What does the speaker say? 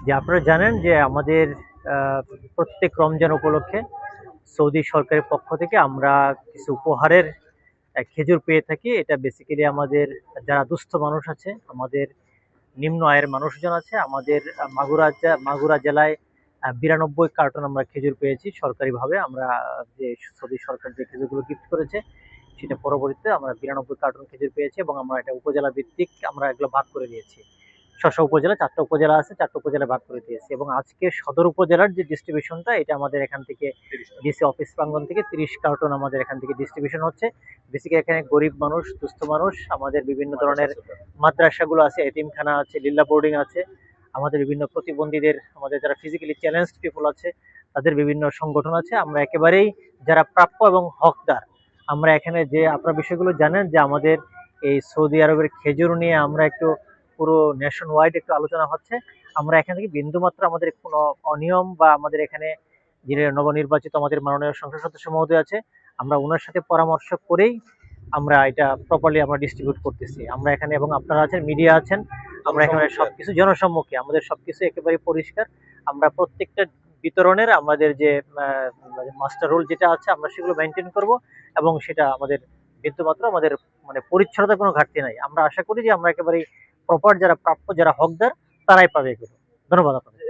যে আপনারা জানেন যে আমাদের প্রত্যেক রমজান উপলক্ষে সৌদি সরকারের পক্ষ থেকে আমরা কিছু উপহারের খেজুর পেয়ে থাকি। এটা বেসিক্যালি আমাদের যারা দুস্থ মানুষ আছে, আমাদের নিম্ন আয়ের মানুষজন আছে, আমাদের মাগুরা জেলায় 92 কার্টন আমরা খেজুর পেয়েছি সরকারিভাবে। আমরা যে সৌদি সরকার যে খেজুরগুলো গিফট করেছে সেটা পরবর্তীতে আমরা 92 কার্টন খেজুর পেয়েছি এবং আমরা এটা উপজেলা ভিত্তিক আমরা এগুলো ভাগ করে দিয়েছি। স্ব উপজেলা 4টা উপজেলা আছে, 4টা উপজেলায় ভাগ করে দিয়েছি এবং আজকে সদর উপজেলার যে ডিস্ট্রিবিউশনটা এটা আমাদের এখান থেকে ডিসি অফিস প্রাঙ্গণ থেকে 30 কার্টন আমাদের এখান থেকে ডিস্ট্রিবিউশন হচ্ছে। বেসিক্যালি এখানে গরিব মানুষ, দুস্থ মানুষ, আমাদের বিভিন্ন ধরনের মাদ্রাসাগুলো আছে, এতিমখানা আছে, লিল্লা বোর্ডিং আছে, আমাদের বিভিন্ন প্রতিবন্ধীদের, আমাদের যারা ফিজিক্যালি চ্যালেঞ্জড পিপল আছে তাদের বিভিন্ন সংগঠন আছে। আমরা একেবারেই যারা প্রাপ্য এবং হকদার, আমরা এখানে যে আপনার বিষয়গুলো জানেন যে আমাদের এই সৌদি আরবের খেজুর নিয়ে আমরা একটু পুরো নেশন ওয়াইড একটু আলোচনা হচ্ছে। আমরা এখান থেকে বিন্দুমাত্র আমাদের কোনো অনিয়ম বা আমাদের এখানে যিনি নবনির্বাচিত আমাদের মাননীয় সংসদ সদস্য মহোদয় আছে, আমরা ওনার সাথে পরামর্শ করেই আমরা এটা প্রপারলি আমরা ডিস্ট্রিবিউট করতেছি। আমরা এখানে এবং আপনারা আছেন, মিডিয়া আছেন, আমরা এখানে সবকিছু জনসম্মুখে, আমাদের সবকিছু একেবারে পরিষ্কার। আমরা প্রত্যেকটা বিতরণের আমাদের যে মাস্টার রুল যেটা আছে আমরা সেগুলো মেনটেন করব এবং সেটা আমাদের বিন্দুমাত্র আমাদের মানে পরিচ্ছন্নতার কোনো ঘাটতি নাই। আমরা আশা করি যে আমরা একেবারে প্রপার যারা প্রাপ্য, যারা হকদার তারাই পাবে এগুলো। ধন্যবাদ আপনাদের।